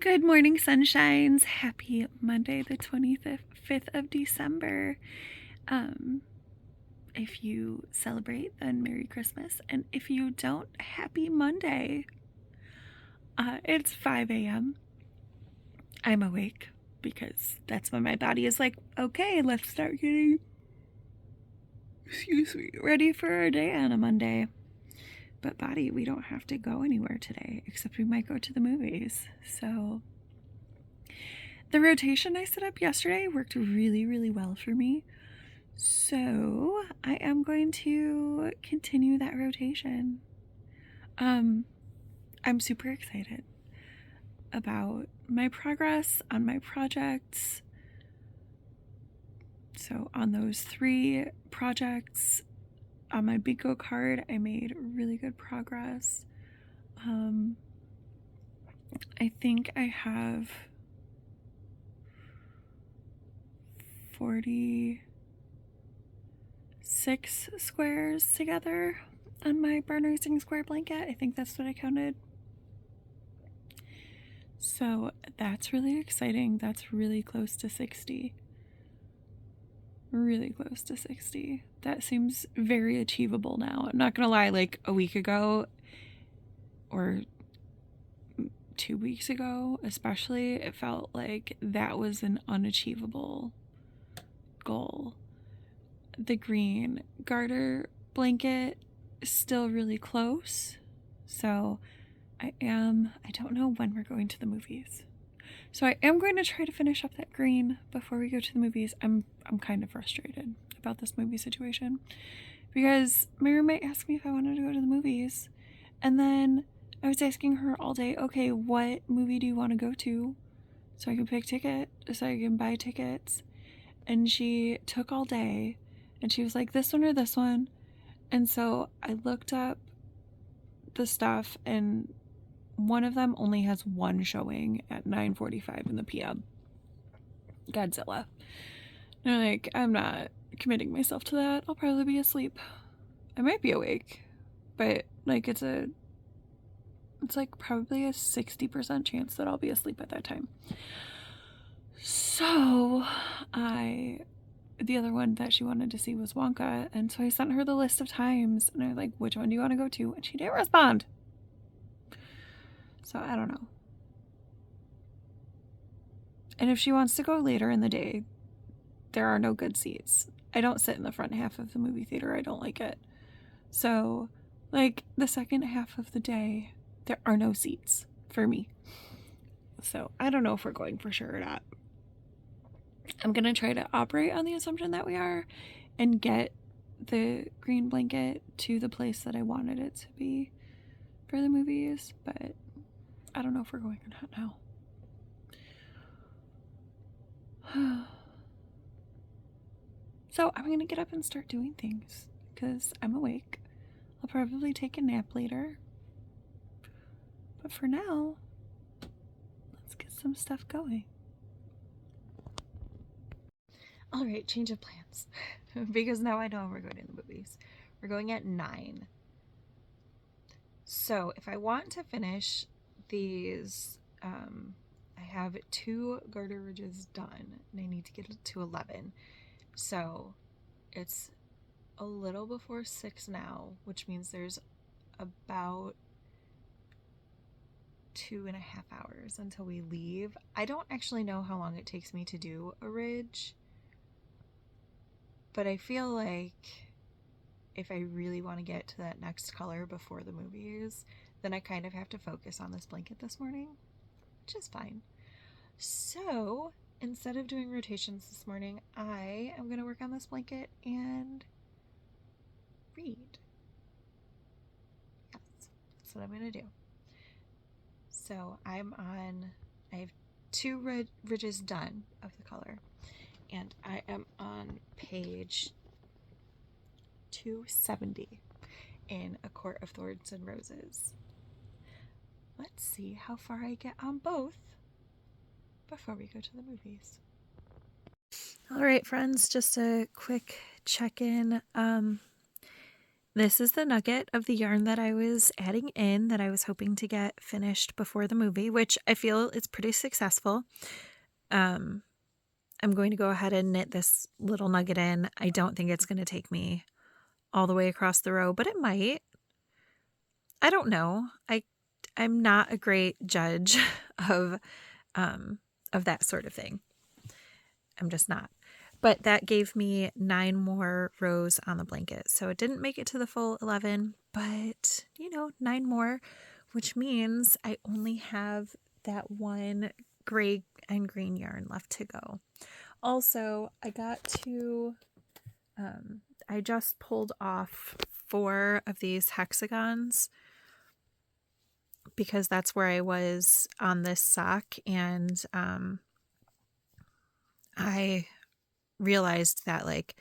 Good morning, sunshines. Happy Monday, the 25th of December. If you celebrate, then Merry Christmas. And if you don't, Happy Monday. It's 5 a.m. I'm awake because that's when my body is like, okay, let's start getting, ready for our day on a Monday. But body, we don't have to go anywhere today, except we might go to the movies. So the rotation I set up yesterday worked really, really well for me. So I am going to continue that rotation. I'm super excited about my progress on my projects. So on those 3 projects on my bingo card, I made really good progress. I think I have 46 squares together on my barn raising square blanket. I think that's what I counted. So that's really exciting. That's really close to 60. Really close to 60. That seems very achievable now. I'm not gonna lie, like a week ago or 2 weeks ago especially, it felt like that was an unachievable goal. The green garter blanket is still really close. So I don't know when we're going to the movies. So I am going to try to finish up that green before we go to the movies. I'm kind of frustrated about this movie situation because my roommate asked me if I wanted to go to the movies, and then I was asking her all day, okay, what movie do you want to go to so I can pick ticket, so I can buy tickets? And she took all day and she was like, this one or this one. And so I looked up the stuff, and one of them only has one showing at 9:45 in the p.m. Godzilla. And I'm like, I'm not committing myself to that. I'll probably be asleep. I might be awake, but like it's like probably a 60% chance that I'll be asleep at that time. So the other one that she wanted to see was Wonka, and so I sent her the list of times, and I was like, which one do you want to go to? And she didn't respond. So I don't know. And if she wants to go later in the day, there are no good seats. I don't sit in the front half of the movie theater. I don't like it. So, like, the second half of the day, there are no seats for me. So I don't know if we're going for sure or not. I'm going to try to operate on the assumption that we are and get the green blanket to the place that I wanted it to be for the movies, but I don't know if we're going or not now. So I'm going to get up and start doing things because I'm awake. I'll probably take a nap later. But for now, let's get some stuff going. All right, change of plans. Because now I know we're going to the movies. We're going at 9. So if I want to finish these, I have 2 garter ridges done, and I need to get it to 11. So it's a little before 6 now, which means there's about 2.5 hours until we leave. I don't actually know how long it takes me to do a ridge, but I feel like if I really want to get to that next color before the movies, then I kind of have to focus on this blanket this morning, which is fine. So instead of doing rotations this morning, I am going to work on this blanket and read. Yes, that's what I'm going to do. So I have 2 ridges done of the color, and I am on page 270 in A Court of Thorns and Roses. Let's see how far I get on both before we go to the movies. All right, friends, just a quick check-in. This is the nugget of the yarn that I was adding in that I was hoping to get finished before the movie, which I feel is pretty successful. I'm going to go ahead and knit this little nugget in. I don't think it's going to take me all the way across the row, but it might. I don't know. I'm not a great judge of that sort of thing. I'm just not. But that gave me 9 more rows on the blanket. So it didn't make it to the full 11, but 9 more, which means I only have that one gray and green yarn left to go. Also, I just pulled off 4 of these hexagons because that's where I was on this sock, and I realized that like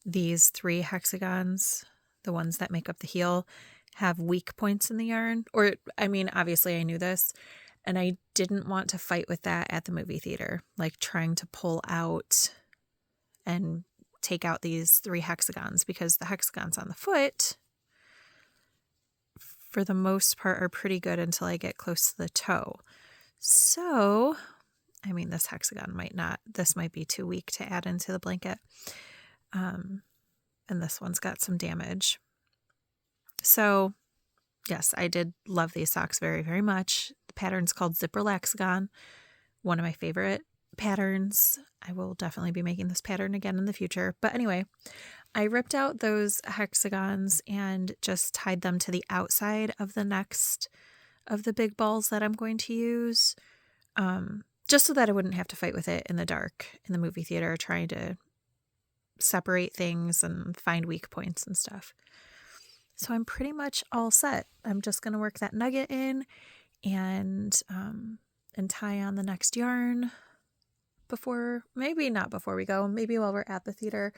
these 3 hexagons, the ones that make up the heel, have weak points in the yarn. Or, I mean, obviously I knew this, and I didn't want to fight with that at the movie theater, like trying to pull out and take out these 3 hexagons, because the hexagons on the foot, for the most part, are pretty good until I get close to the toe. So, I mean, this might be too weak to add into the blanket. And this one's got some damage. So, yes, I did love these socks very, very much. The pattern's called Zipper Laxagon, one of my favorite patterns. I will definitely be making this pattern again in the future. But anyway, I ripped out those hexagons and just tied them to the outside of the next of the big balls that I'm going to use, just so that I wouldn't have to fight with it in the dark in the movie theater, trying to separate things and find weak points and stuff. So I'm pretty much all set. I'm just going to work that nugget in and tie on the next yarn not before we go, maybe while we're at the theater,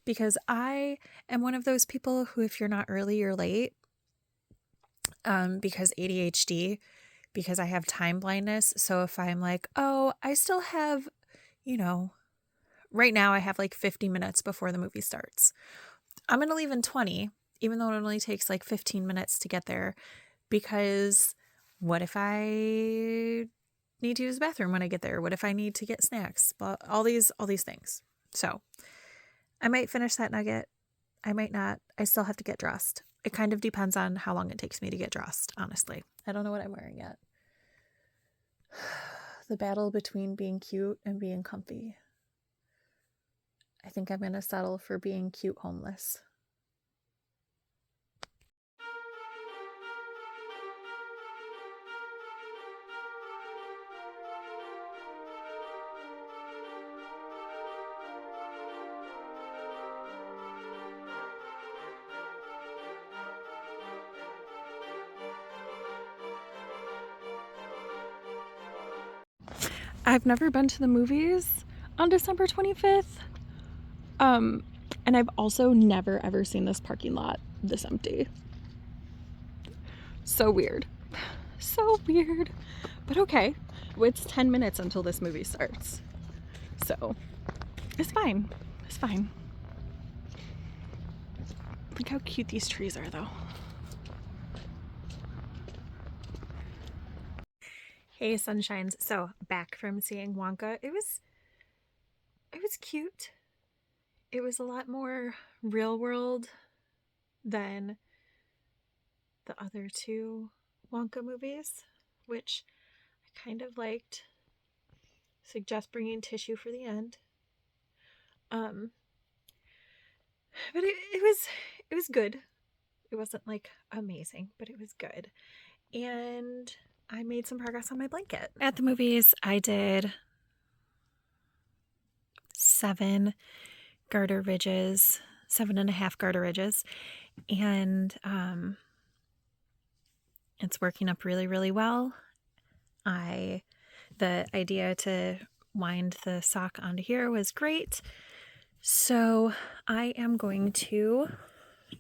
because I am one of those people who, if you're not early, you're late, because ADHD, because I have time blindness. So if I'm like, oh, I still have, right now I have like 50 minutes before the movie starts, I'm going to leave in 20, even though it only takes like 15 minutes to get there, because what if I need to use the bathroom when I get there? What if I need to get snacks? All these things. So I might finish that nugget. I might not. I still have to get dressed. It kind of depends on how long it takes me to get dressed, honestly. I don't know what I'm wearing yet. The battle between being cute and being comfy. I think I'm going to settle for being cute homeless. I've never been to the movies on December 25th. And I've also never ever seen this parking lot this empty. So weird. So weird. But okay. It's 10 minutes until this movie starts. So it's fine. It's fine. Look how cute these trees are, though. Hey, sunshines. So back from seeing Wonka, it was cute. It was a lot more real world than the other 2 Wonka movies, which I kind of liked. Suggest bringing tissue for the end. But it was good. It wasn't like amazing, but it was good. And I made some progress on my blanket. At the movies, I did 7 garter ridges, 7.5 garter ridges, and it's working up really, really well. The idea to wind the sock onto here was great. So I am going to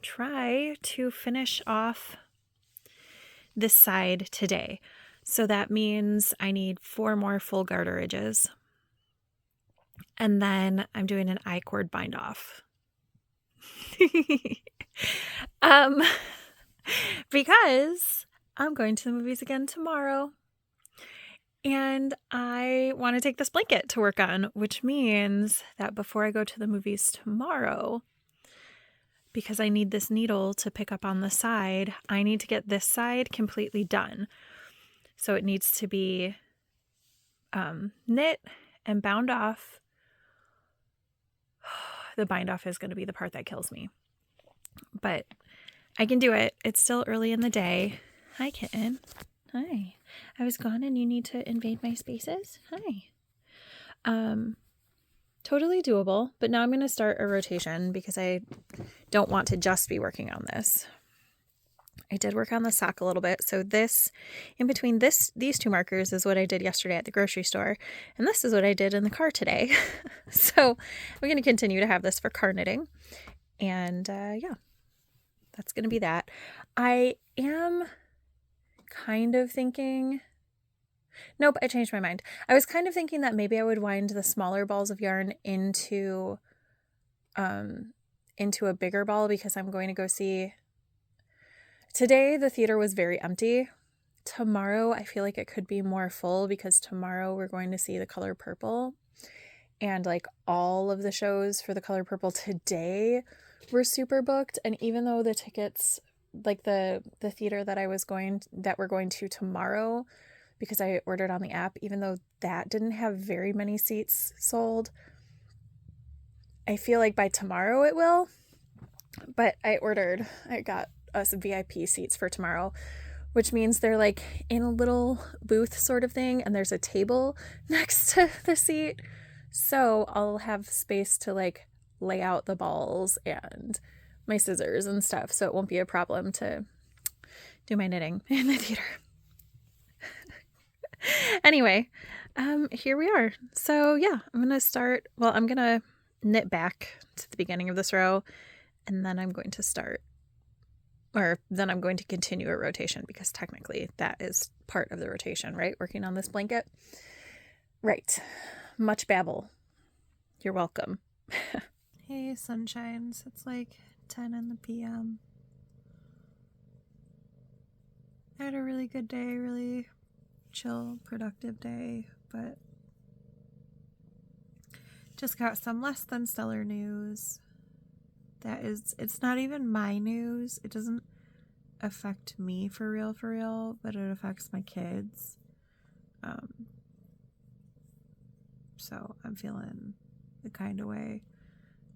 try to finish off this side today. So that means I need 4 more full garter ridges. And then I'm doing an I-cord bind off. um, because I'm going to the movies again tomorrow. And I want to take this blanket to work on, which means that before I go to the movies tomorrow, because I need this needle to pick up on the side, I need to get this side completely done. So it needs to be knit and bound off. The bind off is going to be the part that kills me. But I can do it. It's still early in the day. Hi, kitten. Hi. I was gone and you need to invade my spaces? Hi. Totally doable, but now I'm going to start a rotation because I don't want to just be working on this. I did work on the sock a little bit. So this, in between these two markers is what I did yesterday at the grocery store. And this is what I did in the car today. So we're going to continue to have this for car knitting. And yeah, that's going to be that. I am kind of thinking... Nope, I changed my mind. I was kind of thinking that maybe I would wind the smaller balls of yarn into a bigger ball because I'm going to go see... Today, the theater was very empty. Tomorrow, I feel like it could be more full because tomorrow we're going to see The Color Purple. And like all of the shows for The Color Purple today were super booked. And even though the tickets, like the theater that we're going to tomorrow, because I ordered on the app, even though that didn't have very many seats sold, I feel like by tomorrow it will. But I got us VIP seats for tomorrow, which means they're like in a little booth sort of thing, and there's a table next to the seat. So I'll have space to like lay out the balls and my scissors and stuff. So it won't be a problem to do my knitting in the theater. Anyway, here we are. So yeah, I'm going to knit back to the beginning of this row, and then I'm going to continue a rotation because technically that is part of the rotation, right? Working on this blanket. Right. Much babble. You're welcome. Hey, sunshines. It's like 10 in the p.m. I had a really good day, really chill, productive day, but just got some less than stellar news. It's not even my news. It doesn't affect me for real, but it affects my kids. So I'm feeling the kind of way.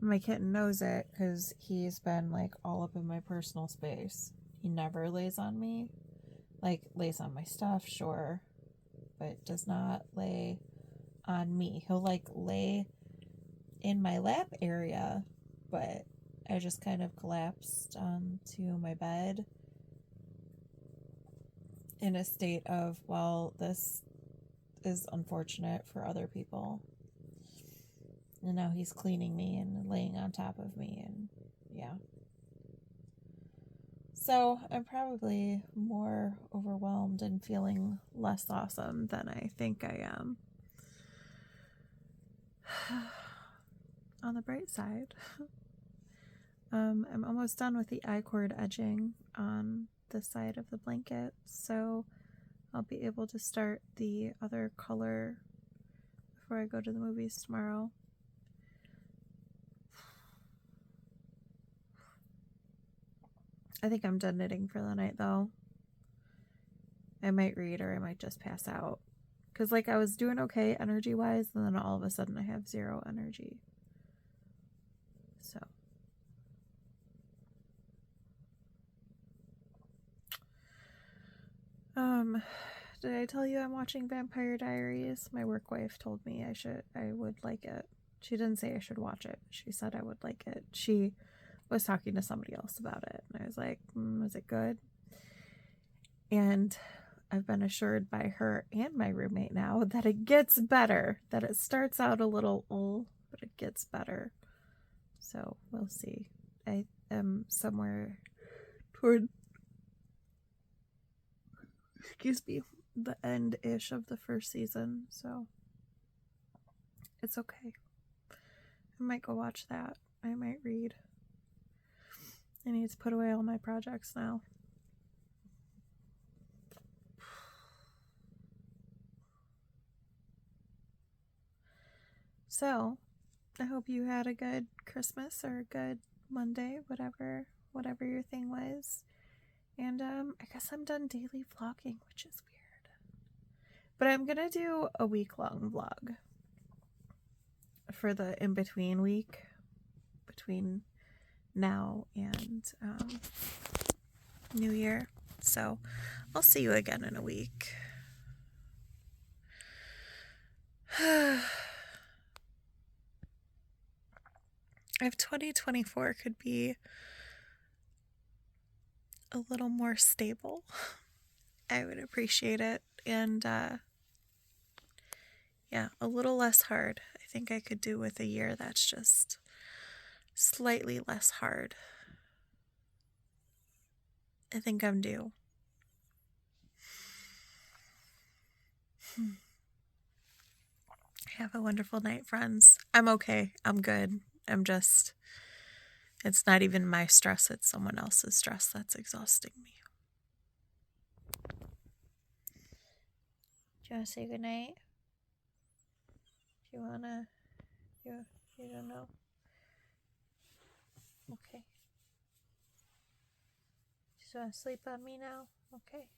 My kitten knows it because he's been like all up in my personal space. He never lays on me. Like lays on my stuff, sure, but does not lay on me. He'll like lay in my lap area, but I just kind of collapsed onto my bed in a state of, well, this is unfortunate for other people. And now he's cleaning me and laying on top of me, and yeah. So I'm probably more overwhelmed and feeling less awesome than I think I am. On the bright side, I'm almost done with the I-cord edging on the side of the blanket, so I'll be able to start the other color before I go to the movies tomorrow. I think I'm done knitting for the night, though. I might read or I might just pass out. Because, like, I was doing okay energy-wise, and then all of a sudden I have zero energy. So. Did I tell you I'm watching Vampire Diaries? My work wife told me I would like it. She didn't say I should watch it. She said I would like it. She was talking to somebody else about it, and I was like, is it good? And I've been assured by her and my roommate now that it gets better, that it starts out a little but it gets better. So we'll see. I am somewhere toward, the end-ish of the first season, so it's okay. I might go watch that. I might read. I need to put away all my projects now. So, I hope you had a good Christmas or a good Monday, whatever your thing was. And I guess I'm done daily vlogging, which is weird. But I'm gonna do a week-long vlog for the in-between week between now and New Year. So I'll see you again in a week. If 2024 could be a little more stable, I would appreciate it. And yeah, a little less hard. I think I could do with a year that's just slightly less hard. I think I'm due. Have a wonderful night, friends. I'm okay. I'm good. It's not even my stress, it's someone else's stress that's exhausting me. Do you want to say goodnight? Do you want to? You don't know? Okay. Just want to sleep on me now? Okay.